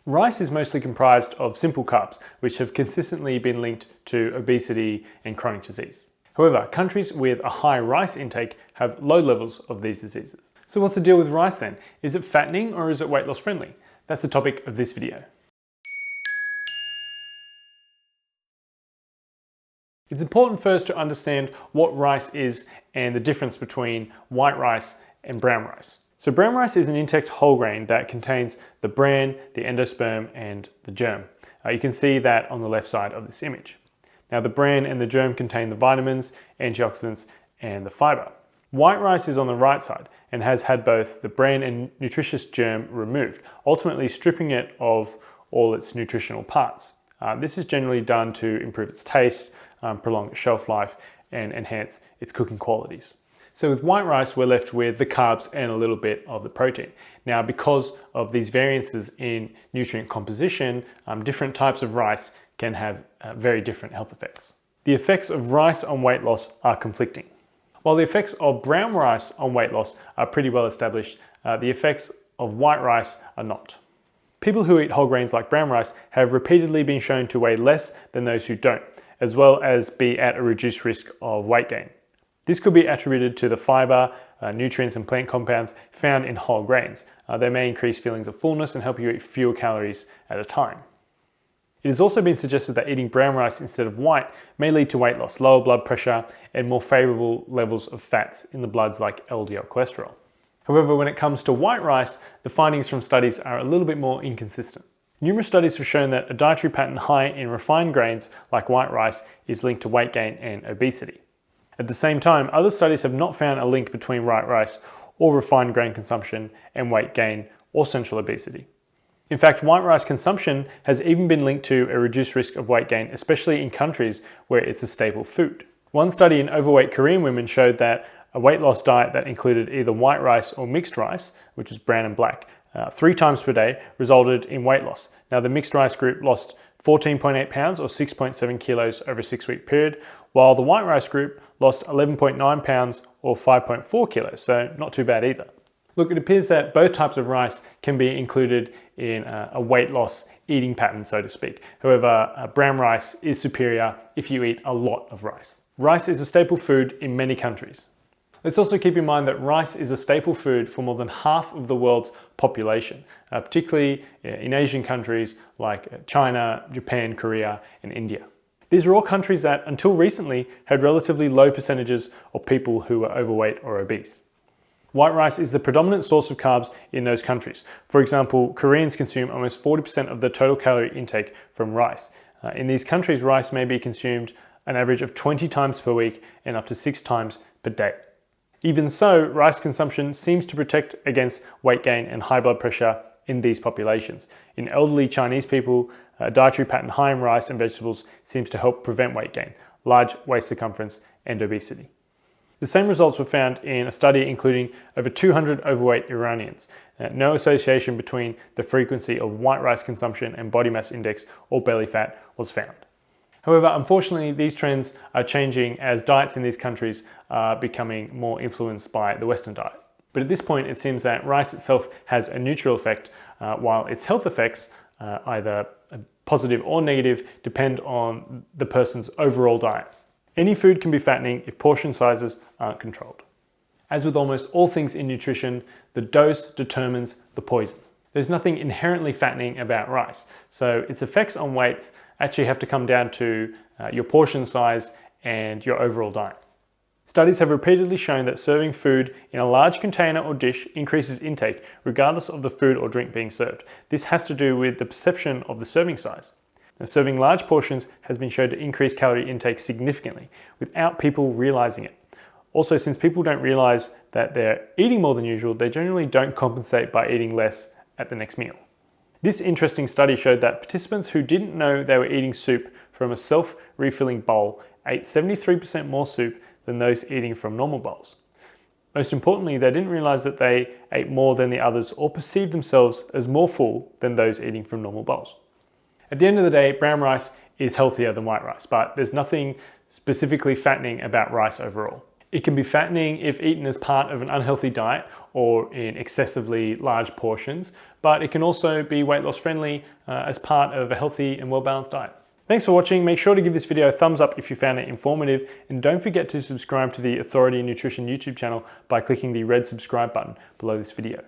Rice is mostly comprised of simple carbs, which have consistently been linked to obesity and chronic disease. However, countries with a high rice intake have low levels of these diseases. So what's the deal with rice then? Is it fattening or is it weight loss friendly? That's the topic of this video. It's important first to understand what rice is and the difference between white rice and brown rice. So brown rice is an intact whole grain that contains the bran, the endosperm, and the germ. You can see that on the left side of this image. Now the bran and the germ contain the vitamins, antioxidants, and the fiber. White rice is on the right side and has had both the bran and nutritious germ removed, ultimately stripping it of all its nutritional parts. This is generally done to improve its taste, prolong its shelf life, and enhance its cooking qualities. So with white rice, we're left with the carbs and a little bit of the protein. Now, because of these variances in nutrient composition, different types of rice can have very different health effects. The effects of rice on weight loss are conflicting. While the effects of brown rice on weight loss are pretty well established, the effects of white rice are not. People who eat whole grains like brown rice have repeatedly been shown to weigh less than those who don't, as well as be at a reduced risk of weight gain. This could be attributed to the fiber, nutrients and plant compounds found in whole grains. They may increase feelings of fullness and help you eat fewer calories at a time. It has also been suggested that eating brown rice instead of white may lead to weight loss, lower blood pressure, and more favorable levels of fats in the bloods like LDL cholesterol. However, when it comes to white rice, the findings from studies are a little bit more inconsistent. Numerous studies have shown that a dietary pattern high in refined grains like white rice is linked to weight gain and obesity. At the same time, other studies have not found a link between white rice or refined grain consumption and weight gain or central obesity. In fact, white rice consumption has even been linked to a reduced risk of weight gain, especially in countries where it's a staple food. One study in overweight Korean women showed that a weight loss diet that included either white rice or mixed rice, which is brown and black, 3 times per day resulted in weight loss. Now the mixed rice group lost 14.8 pounds or 6.7 kilos over a 6-week period, while the white rice group lost 11.9 pounds or 5.4 kilos, so not too bad either. Look, it appears that both types of rice can be included in a weight loss eating pattern, so to speak. However, brown rice is superior if you eat a lot of rice. Rice is a staple food in many countries. Let's also keep in mind that rice is a staple food for more than half of the world's population, particularly in Asian countries like China, Japan, Korea, and India. These are all countries that, until recently, had relatively low percentages of people who were overweight or obese. White rice is the predominant source of carbs in those countries. For example, Koreans consume almost 40% of the total calorie intake from rice. In these countries, rice may be consumed an average of 20 times per week and up to 6 times per day. Even so, rice consumption seems to protect against weight gain and high blood pressure in these populations. In elderly Chinese people, a dietary pattern high in rice and vegetables seems to help prevent weight gain, large waist circumference, and obesity. The same results were found in a study including over 200 overweight Iranians. No association between the frequency of white rice consumption and body mass index or belly fat was found. However, unfortunately, these trends are changing as diets in these countries are becoming more influenced by the Western diet. But at this point, it seems that rice itself has a neutral effect, while its health effects, either positive or negative, depend on the person's overall diet. Any food can be fattening if portion sizes aren't controlled. As with almost all things in nutrition, the dose determines the poison. There's nothing inherently fattening about rice, so its effects on weights actually have to come down to your portion size and your overall diet. Studies have repeatedly shown that serving food in a large container or dish increases intake regardless of the food or drink being served. This has to do with the perception of the serving size. Now, serving large portions has been shown to increase calorie intake significantly without people realizing it. Also, since people don't realize that they're eating more than usual, they generally don't compensate by eating less at the next meal. This interesting study showed that participants who didn't know they were eating soup from a self-refilling bowl ate 73% more soup than those eating from normal bowls. Most importantly, they didn't realize that they ate more than the others or perceived themselves as more full than those eating from normal bowls. At the end of the day, brown rice is healthier than white rice, but there's nothing specifically fattening about rice overall. It can be fattening if eaten as part of an unhealthy diet or in excessively large portions, but it can also be weight loss friendly as part of a healthy and well-balanced diet. Thanks for watching. Make sure to give this video a thumbs up if you found it informative, and don't forget to subscribe to the Authority Nutrition YouTube channel by clicking the red subscribe button below this video.